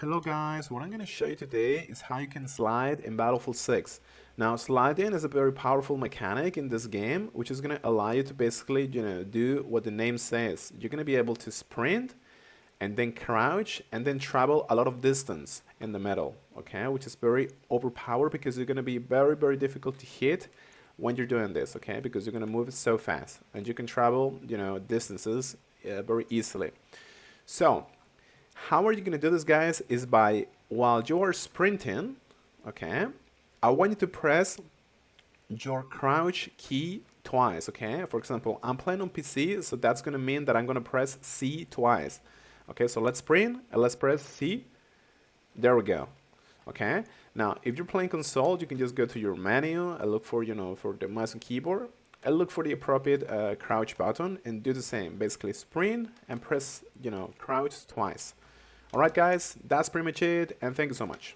Hello guys, what I'm going to show you today is how you can slide in Battlefield 6. Now sliding is a very powerful mechanic in this game which is going to allow you to basically do what the name says. You're going to be able to sprint and then crouch and then travel a lot of distance in the middle, okay, which is very overpowered because you're going to be very difficult to hit when you're doing this, okay, because you're going to move so fast and you can travel distances very easily. So how are you going to do this, guys, is by, while you're sprinting, okay, I want you to press your crouch key twice, okay? For example, I'm playing on PC, so that's going to mean that I'm going to press C twice. Okay, so let's sprint and let's press C. There we go. Okay, now if you're playing console, you can just go to your menu and look for, for the mouse and keyboard and look for the appropriate crouch button and do the same. Basically sprint and press, crouch twice. Alright guys, that's pretty much it, and thank you so much.